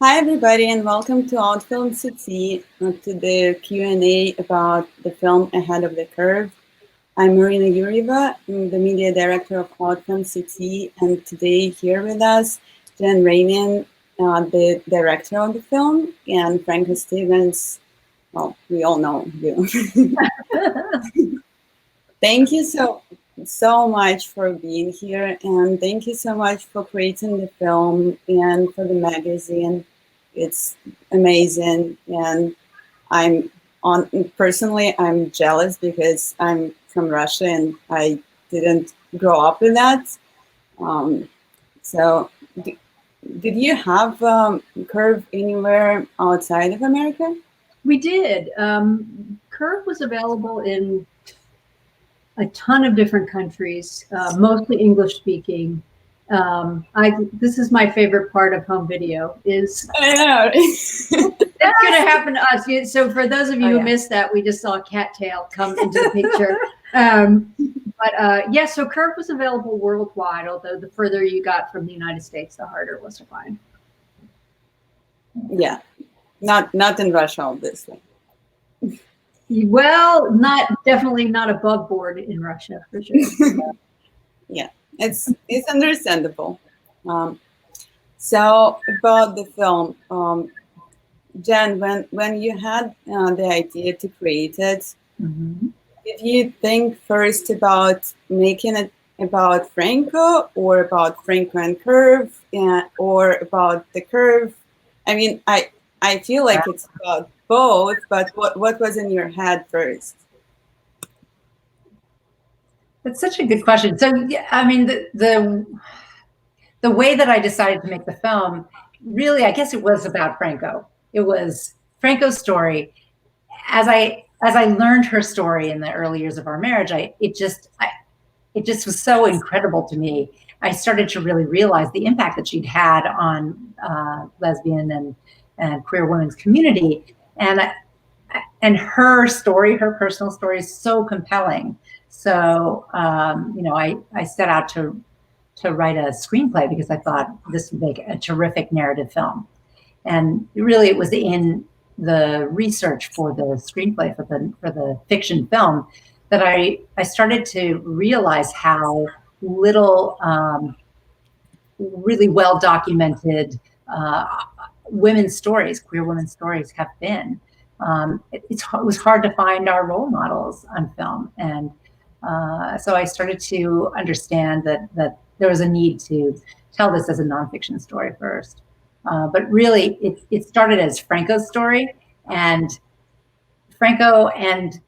Hi everybody and welcome to Odd Film City, to the Q&A about the film Ahead of the Curve. I'm Marina Yurieva, I'm the media director of Odd Film City, and today here with us, Rainin, the director of the film, and Franco Stevens. Well, we all know you. Thank you so much for being here, and thank you so much for creating the film and for the magazine. It's amazing, and personally I'm jealous because I'm from Russia and I didn't grow up with that. So did you have Curve anywhere outside of America? We did. Curve was available in a ton of different countries, mostly English speaking. This is my favorite part of home video is that's going to happen to us. So for those of you who missed that, we just saw a cattail come into the picture. Yeah, so Curve was available worldwide, although the further you got from the United States, the harder it was to find. Yeah, not in Russia, obviously. Well, definitely not above board in Russia, for sure. Yeah, it's understandable. So about the film, Jen, when you had the idea to create it, did you think first about making it about Franco or about Franco and Curve, or about the Curve? I mean, I feel like it's about both, but what was in your head first? That's such a good question. So, yeah, I mean, the way that I decided to make the film, really, I guess it was about Franco. It was Franco's story. As I learned her story in the early years of our marriage, it just was so incredible to me. I started to really realize the impact that she'd had on lesbian and queer women's community, and her story, her personal story, is so compelling. So I set out to write a screenplay because I thought this would make a terrific narrative film. And really, it was in the research for the screenplay for the fiction film that I started to realize how little really well documented women's stories, queer women's stories, have been. It was hard to find our role models on film, and so I started to understand that there was a need to tell this as a nonfiction story first. But really, it started as Franco's story, and Franco and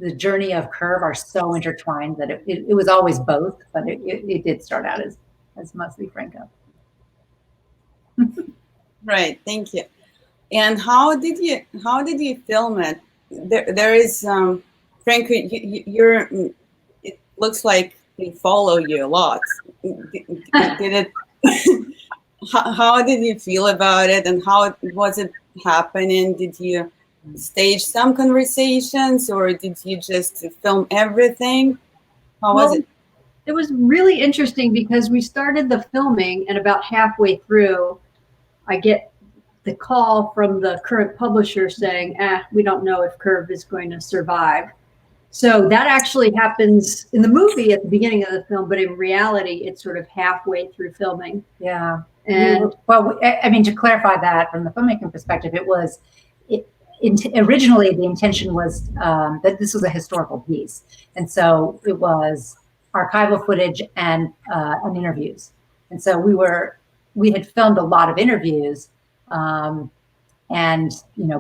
the journey of Curve are so intertwined that it was always both, but it did start out as mostly Franco. Right, thank you. And how did you film it? There is Franco. You're. It looks like they follow you a lot. Did it? How did you feel about it, and how was it happening? Did you stage some conversations, or did you just film everything? How was it? It was really interesting because we started the filming, and about halfway through, I get the call from the current publisher saying, we don't know if Curve is going to survive. So that actually happens in the movie at the beginning of the film, but in reality, it's sort of halfway through filming. Yeah. And well, I mean, to clarify that from the filmmaking perspective, originally the intention was that this was a historical piece. And so it was archival footage and interviews. And so we had filmed a lot of interviews, and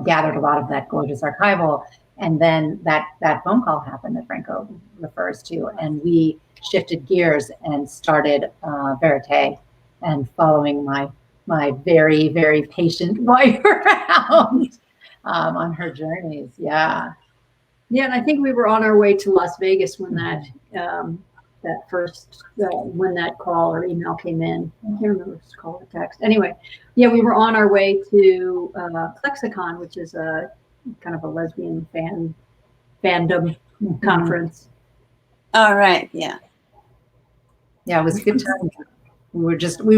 gathered a lot of that gorgeous archival. And then that phone call happened that Franco refers to, and we shifted gears and started Verite, and following my very, very patient wife around on her journeys. Yeah. Yeah, and I think we were on our way to Las Vegas when that when that call or email came in. I can't remember if it's call or text. Anyway, yeah, we were on our way to Plexicon, which is a kind of a lesbian fandom conference. All right. Yeah. Yeah, it was a good time. We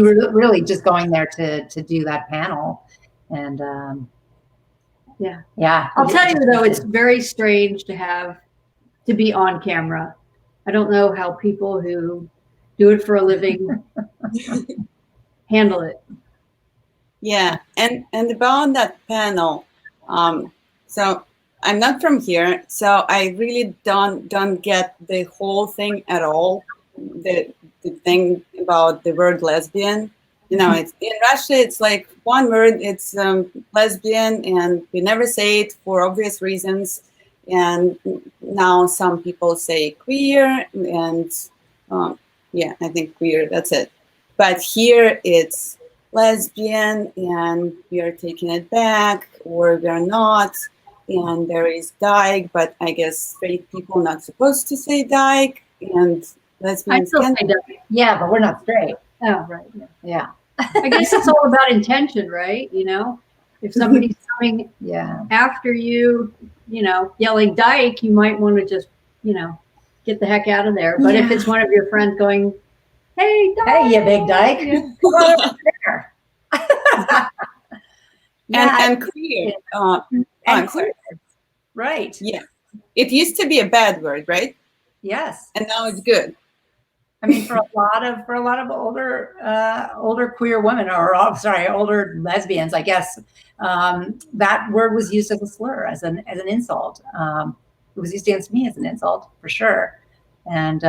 were really just going there to do that panel, And yeah. I'll tell you though, it's very strange to be on camera. I don't know how people who do it for a living handle it. Yeah, and about that panel, so I'm not from here, so I really don't get the whole thing at all. The thing about the word lesbian, it's in Russia. It's like one word. It's lesbian, and we never say it for obvious reasons. And now some people say queer, and yeah, I think queer. That's it. But here it's lesbian, and we are taking it back, or we're not. And there is dyke, but I guess straight people not supposed to say dyke, and lesbians can. Yeah, but we're not straight. Oh, right. Yeah. I guess it's all about intention, right? If somebody's coming after you, yelling dyke, you might want to just, get the heck out of there. But if it's one of your friends going, hey, dyke, hey, you big dyke, come on over there. And queer. And queer. Right. Yeah. It used to be a bad word, right? Yes. And now it's good. I mean, for a lot of older queer women, older lesbians, I guess, that word was used as a slur, as an insult. It was used against me as an insult, for sure. And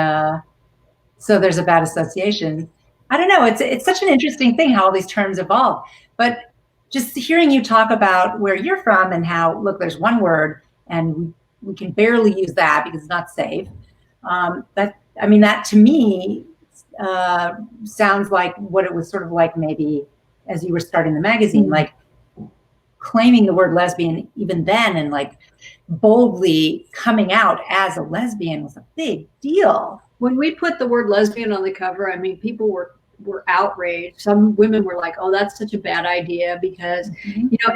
so there's a bad association. I don't know. It's such an interesting thing how all these terms evolve. But just hearing you talk about where you're from and how, look, there's one word and we can barely use that because it's not safe. That to me sounds like what it was sort of like maybe as you were starting the magazine, like claiming the word lesbian even then and like boldly coming out as a lesbian was a big deal. When we put the word lesbian on the cover, I mean, people were outraged. Some women were like, oh, that's such a bad idea because,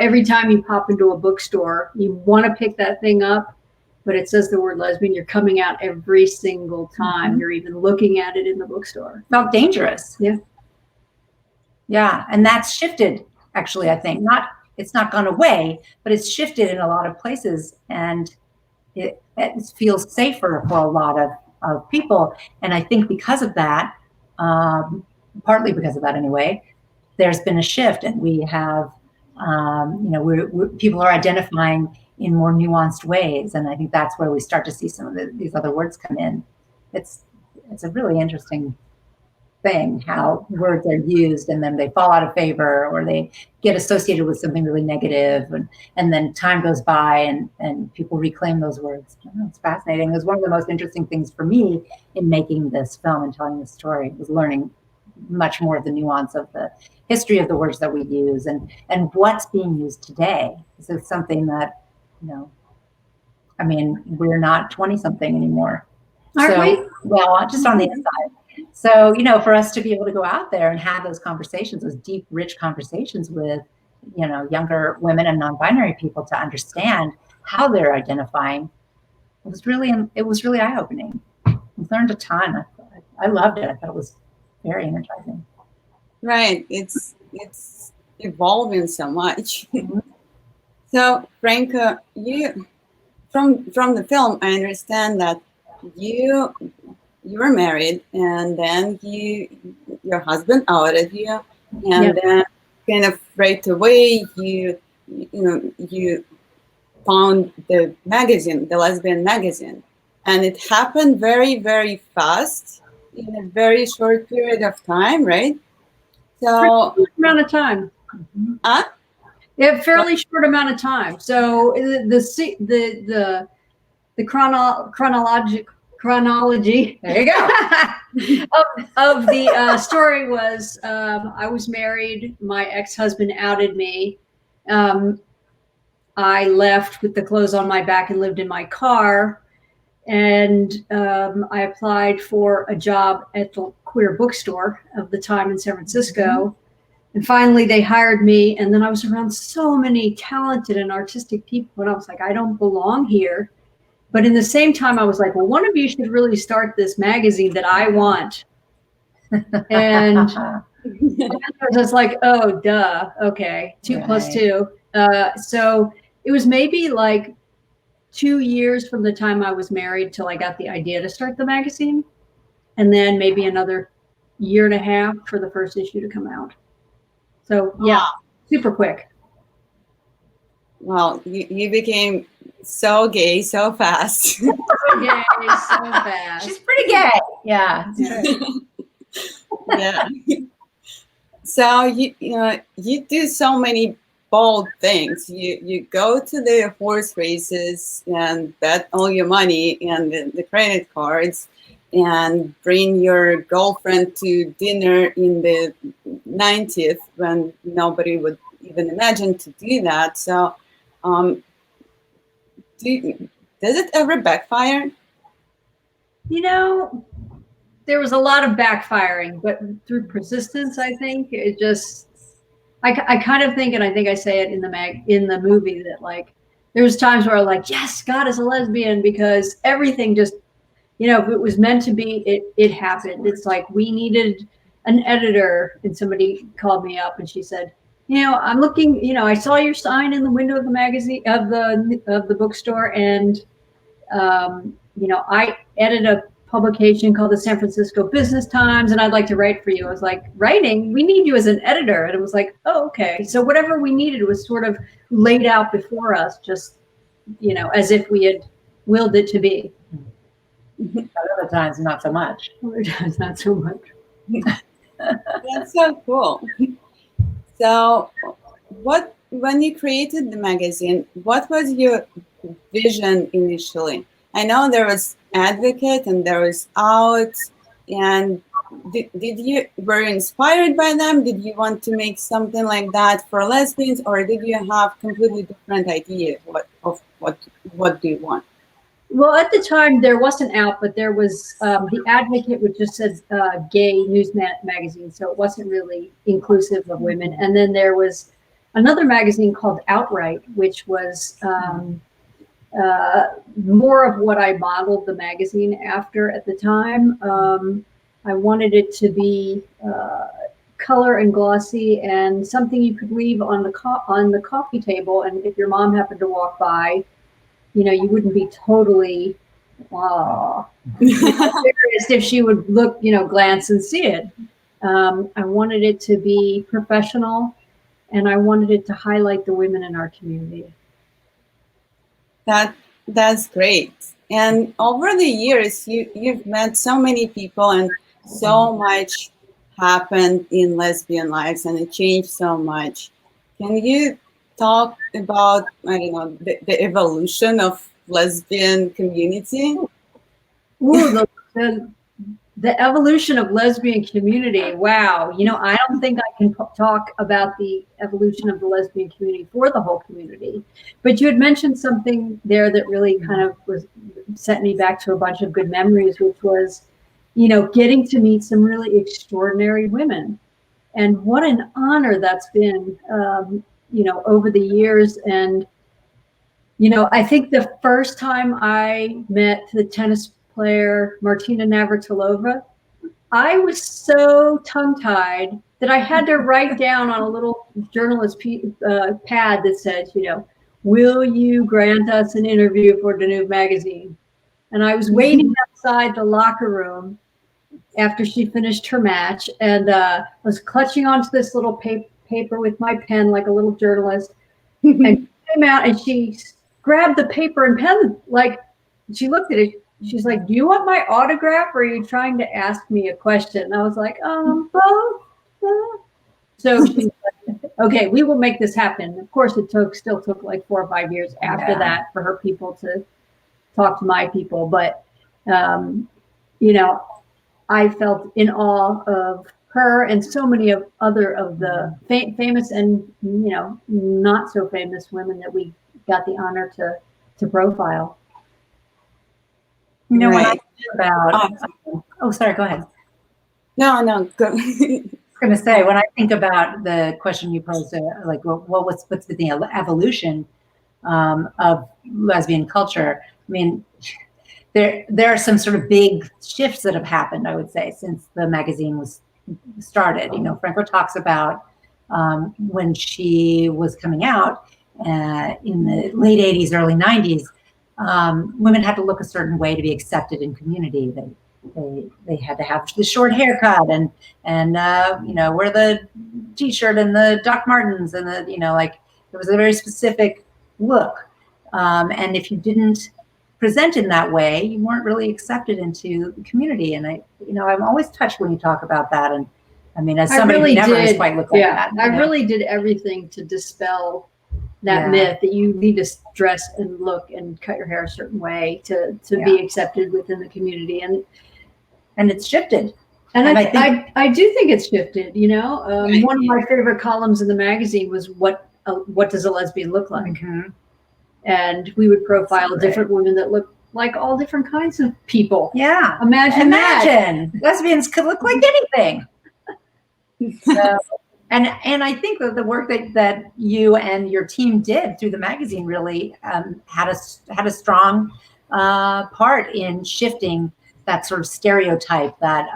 every time you pop into a bookstore, you want to pick that thing up, but it says the word lesbian, you're coming out every single time. You're even looking at it in the bookstore. Felt dangerous. Yeah. Yeah. And that's shifted, actually, I think. It's not gone away, but it's shifted in a lot of places. And it feels safer for a lot of people. And I think because of that, partly because of that anyway, there's been a shift, and we have, people are identifying in more nuanced ways, and I think that's where we start to see some of these other words come in. It's a really interesting thing how words are used, and then they fall out of favor, or they get associated with something really negative, and then time goes by, and people reclaim those words. It's fascinating. It was one of the most interesting things for me in making this film and telling this story, was learning much more of the nuance of the history of the words that we use and what's being used today. So it's something that, we're not 20 something anymore. Aren't we? Well, just on the inside. So, for us to be able to go out there and have those conversations, those deep, rich conversations with, younger women and non-binary people to understand how they're identifying, it was really eye-opening. I learned a ton. I loved it. I thought it was very energizing. Right. It's evolving so much. So, Franco, you from the film, I understand that you were married, and then your husband outed you, and then kind of right away you found the magazine, the lesbian magazine, and it happened very, very fast in a very short period of time, right? So amount of time. A fairly short amount of time. So the chronology. There you go. of the story was I was married. My ex-husband outed me. I left with the clothes on my back and lived in my car. And I applied for a job at the queer bookstore of the time in San Francisco. And finally they hired me. And then I was around so many talented and artistic people. And I was like, I don't belong here. But in the same time, I was like, well, one of you should really start this magazine that I want. And I was just like, oh, duh. Okay, 2 plus 2. So it was maybe like 2 years from the time I was married till I got the idea to start the magazine, and then maybe another year and a half for the first issue to come out. So yeah, super quick. Well, you became so gay so fast. Gay so fast. She's pretty gay. Yeah. Yeah. So you do so many bold things. You go to the horse races and bet all your money and the credit cards, and bring your girlfriend to dinner in the 90th when nobody would even imagine to do that. So, does it ever backfire? You know, there was a lot of backfiring, but through persistence, I think it just. I kind of think, and I think I say it in the movie, that like there's times where I'm like, yes, God is a lesbian, because everything just, if it was meant to be, it happened. It's like we needed an editor, and somebody called me up and she said, I'm looking, I saw your sign in the window of the magazine of the bookstore, and I edit a publication called the San Francisco Business Times, and I'd like to write for you. I was like, writing? We need you as an editor. And it was like, oh, okay. So whatever we needed was sort of laid out before us, just, as if we had willed it to be. Other times, not so much. Other times, not so much. That's so cool. So when you created the magazine, what was your vision initially? I know there was Advocate and there was Out, and were you inspired by them? Did you want to make something like that for lesbians, or did you have completely different ideas what do you want? Well, at the time there wasn't Out, but there was the Advocate, which just said gay news magazine, so it wasn't really inclusive of women. And then there was another magazine called Outright, which was more of what I modeled the magazine after at the time. I wanted it to be color and glossy and something you could leave on the coffee table, and if your mom happened to walk by, you wouldn't be totally embarrassed if she would look, glance and see it. I wanted it to be professional, and I wanted it to highlight the women in our community. That's great. And over the years, you've met so many people, and so much happened in lesbian lives, and it changed so much. Can you talk about, I don't know, the evolution of lesbian community? Ooh, the evolution of lesbian community. Wow. I don't think I can talk about the evolution of the lesbian community for the whole community, but you had mentioned something there that really kind of sent me back to a bunch of good memories, which was, getting to meet some really extraordinary women. And what an honor that's been, over the years. And, I think the first time I met the tennis player Martina Navratilova, I was so tongue-tied that I had to write down on a little journalist pad that said, will you grant us an interview for Danube magazine? And I was waiting outside the locker room after she finished her match, and was clutching onto this little paper with my pen like a little journalist. And she came out and she grabbed the paper and pen, like she looked at it. She's like, do you want my autograph, or are you trying to ask me a question? And I was like, both. So she's like, okay, we will make this happen. Of course, it still took like 4 or 5 years after that for her people to talk to my people. But, I felt in awe of her and so many of the famous and, not so famous women that we got the honor to profile. When I think about, sorry, go ahead. No, go. I was going to say, when I think about the question you posed, like what's the evolution of lesbian culture? I mean, there are some sort of big shifts that have happened, I would say, since the magazine was started. You know, Franco talks about when she was coming out in the late 80s, early 90s, women had to look a certain way to be accepted in community. They had to have the short haircut and you know, wear the t-shirt and the Doc Martens and the, you know, like it was a very specific look. And if you didn't present in that way, you weren't really accepted into the community. And I'm always touched when you talk about that. And I mean, as somebody who never has quite looked like that. I really did everything to dispel that myth that you need to dress and look and cut your hair a certain way to be accepted within the community. And it's shifted. And I do think it's shifted, you know. One of my favorite columns in the magazine was what does a lesbian look like? Mm-hmm. And we would profile different women that look like all different kinds of people. Yeah. Imagine that. Lesbians could look like anything. So, and I think that the work that you and your team did through the magazine really had a strong part in shifting that sort of stereotype that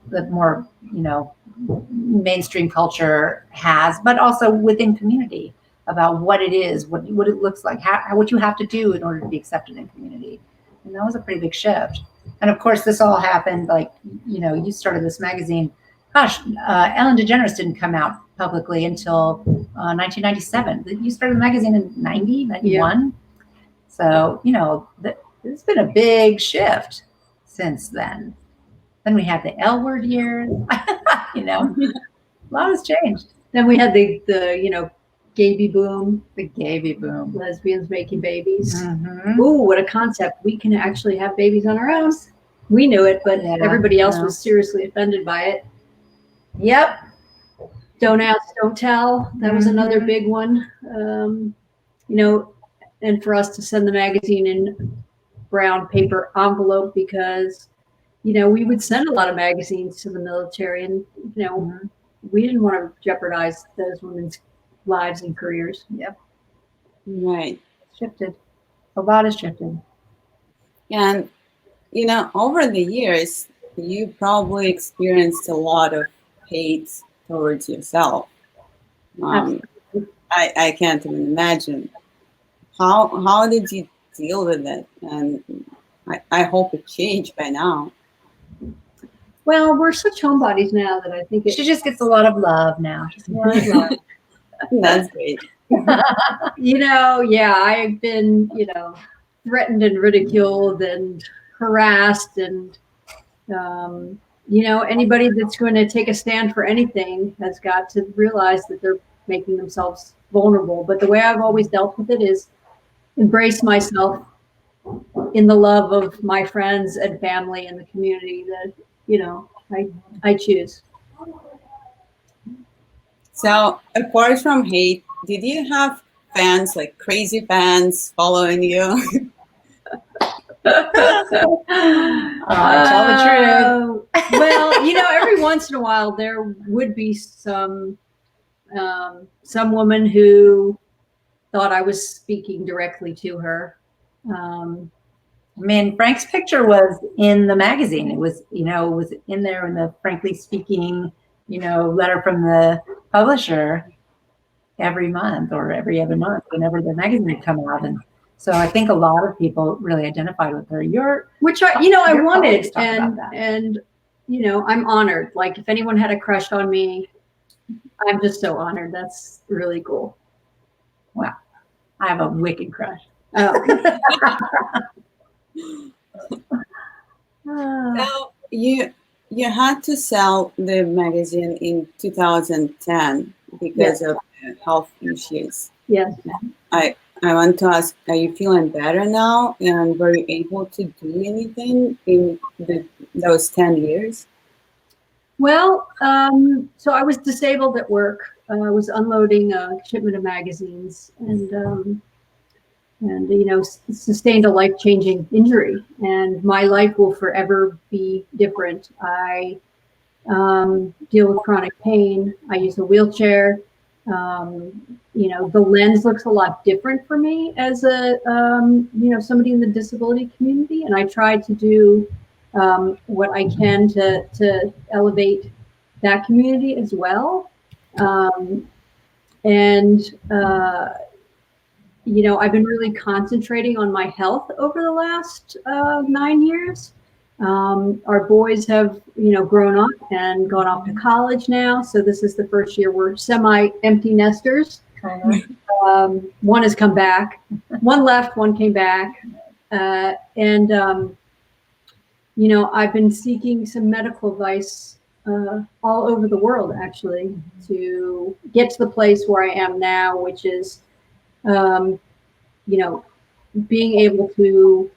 the more, you know, mainstream culture has, but also within community about what it is, what it looks like, what you have to do in order to be accepted in community. And that was a pretty big shift. And of course, this all happened, like, you know, you started this magazine. Gosh, Ellen DeGeneres didn't come out publicly until 1997. You started the magazine in 90, 91. Yeah. So, you know, it's been a big shift since then. Then we had the L word years, you know, a lot has changed. Then we had the you know, Gaby boom. The Gaby boom. Lesbians making babies. Mm-hmm. Ooh, what a concept. We can actually have babies on our own. We knew it, but everybody else was seriously offended by it. Yep. Don't ask, don't tell. That was another big one. You know, and for us to send the magazine in brown paper envelope because, you know, we would send a lot of magazines to the military and, you know, we didn't want to jeopardize those women's lives and careers. Yep. Right. Shifted. A lot has shifted. And, you know, over the years, you probably experienced a lot of hate towards yourself. I can't even imagine. How did you deal with it? And I hope it changed by now. Well, we're such homebodies now that I think she just gets a lot of love now. Just a lot of love. That's great. You know, yeah, I've been, you know, threatened and ridiculed and harassed and, you know, anybody that's going to take a stand for anything has got to realize that they're making themselves vulnerable. But the way I've always dealt with it is embrace myself in the love of my friends and family and the community that, you know, I choose. So apart from hate, did you have fans, like crazy fans following you? Tell the truth. Well, you know, every once in a while there would be some woman who thought I was speaking directly to her. I mean, Frank's picture was in the magazine. It was, you know, it was in there in the Frankly Speaking, you know, letter from the publisher every month or every other month whenever the magazine would come out. And so I think a lot of people really identified with her. Which I wanted, and you know, I'm honored. Like if anyone had a crush on me, I'm just so honored. That's really cool. Wow, I have a wicked crush. Oh. So you had to sell the magazine in 2010 because of health issues. Yes. I want to ask, are you feeling better now? And were you able to do anything in those 10 years? Well, so I was disabled at work. I was unloading a shipment of magazines and you know, sustained a life-changing injury. And my life will forever be different. I deal with chronic pain. I use a wheelchair. You know, the lens looks a lot different for me as a, you know, somebody in the disability community. And I tried to do what I can to elevate that community as well. And you know, I've been really concentrating on my health over the last 9 years. Our boys have, you know, grown up and gone off to college now. So this is the first year we're semi-empty nesters. One has come back. One left, one came back. You know, I've been seeking some medical advice all over the world, actually, to get to the place where I am now, which is, you know, being able to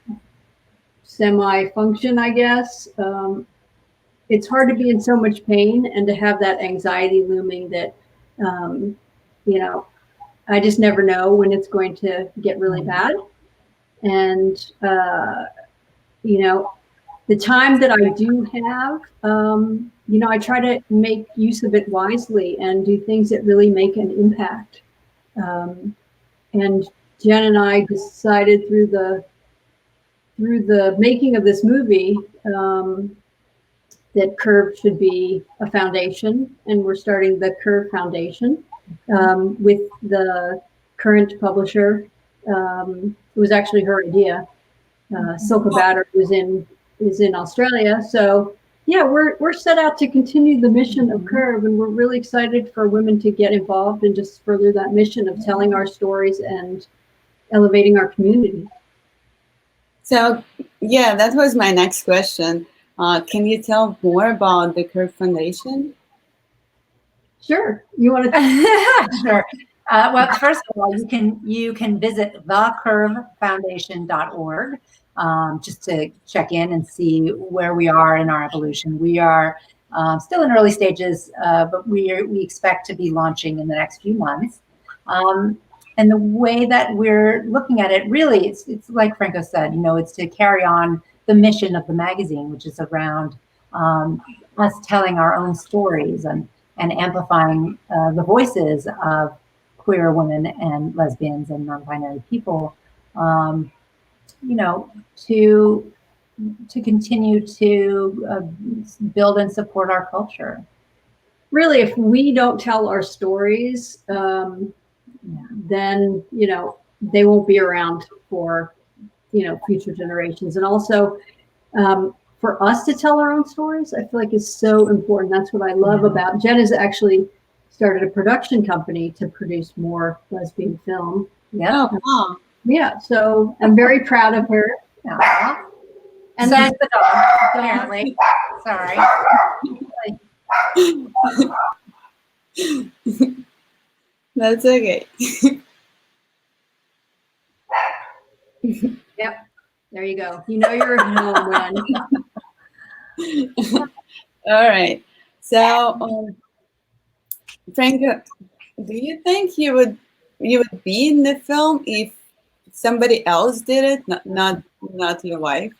semi-function, I guess. It's hard to be in so much pain and to have that anxiety looming that, you know, I just never know when it's going to get really bad. And, you know, the time that I do have, you know, I try to make use of it wisely and do things that really make an impact. And Jen and I decided through the making of this movie that Curve should be a foundation, and we're starting the Curve Foundation with the current publisher. It was actually her idea. Silka Batter is in Australia, so yeah, we're set out to continue the mission of Curve, and we're really excited for women to get involved and just further that mission of telling our stories and elevating our community. So, yeah, that was my next question. Can you tell more about the Curve Foundation? Sure. You want to? Sure. Well, first of all, you can visit thecurvefoundation.org just to check in and see where we are in our evolution. We are still in early stages, but we expect to be launching in the next few months. And the way that we're looking at it, really, it's like Franco said, you know, it's to carry on the mission of the magazine, which is around us telling our own stories and amplifying the voices of queer women and lesbians and non-binary people, you know, to continue to build and support our culture. Really, if we don't tell our stories, then, you know, they won't be around for, you know, future generations. And also, for us to tell our own stories, I feel like is so important. That's what I love about Jen. Has actually started a production company to produce more lesbian film. Yeah. Oh, Yeah. So I'm very proud of her. Yeah. And that's the dog, apparently. Sorry. that's okay. Yep. There you go. You know you're at home when. All right. So, Franco, do you think you would be in the film if somebody else did it, not your wife?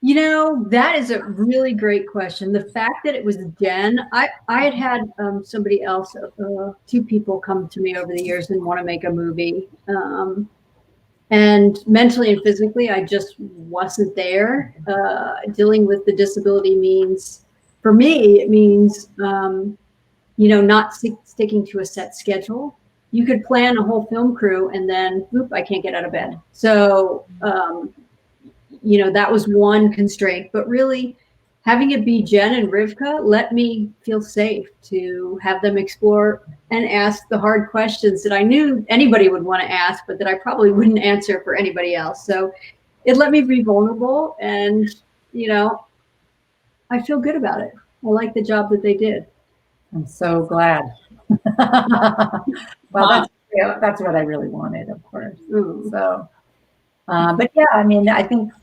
You know, that is a really great question. The fact that it was Jen, I had somebody else, two people come to me over the years and want to make a movie. And mentally and physically, I just wasn't there. Dealing with the disability means, for me, it means, you know, not sticking to a set schedule. You could plan a whole film crew and then, whoop, I can't get out of bed. So, you know, that was one constraint, but really having it be Jen and Rivka let me feel safe to have them explore and ask the hard questions that I knew anybody would want to ask, but that I probably wouldn't answer for anybody else. So it let me be vulnerable, and, you know, I feel good about it. I like the job that they did. I'm so glad. Well, that's what I really wanted, of course. So, but yeah, I mean, I think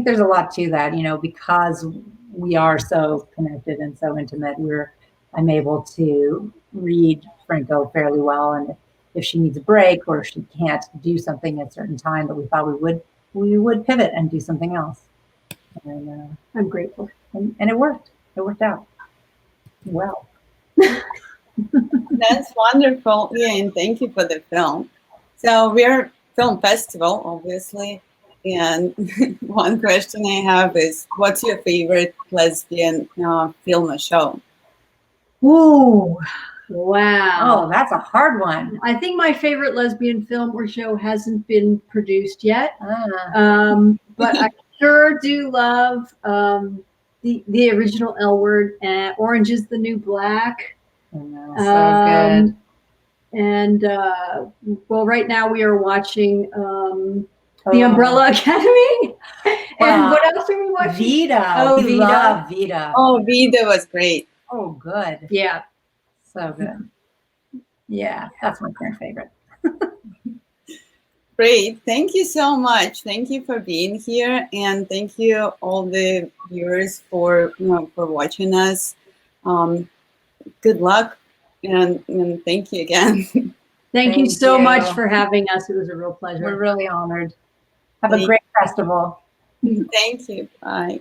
there's a lot to that, you know, because we are so connected and so intimate. I'm able to read Franco fairly well, and if she needs a break or if she can't do something at a certain time, but we thought we would pivot and do something else. And I'm grateful, and it worked. It worked out well. That's wonderful. Yeah, and thank you for the film. So we're film festival, obviously. And one question I have is, what's your favorite lesbian film or show? Ooh, wow. Oh, that's a hard one. I think my favorite lesbian film or show hasn't been produced yet, but I sure do love the original L Word, Orange is the New Black. I know, so good. And well, right now we are watching The Umbrella Academy. And what else are we watching? Vida. Oh, we Vida. love Vida. Oh, Vida was great. Oh, good. Yeah. So good. Yeah, that's my current favorite. Great. Thank you so much. Thank you for being here, and thank you all the viewers for for watching us. Good luck, and thank you again. Thank you so much for having us. It was a real pleasure. We're really honored. Have a great festival. Thank you. Bye.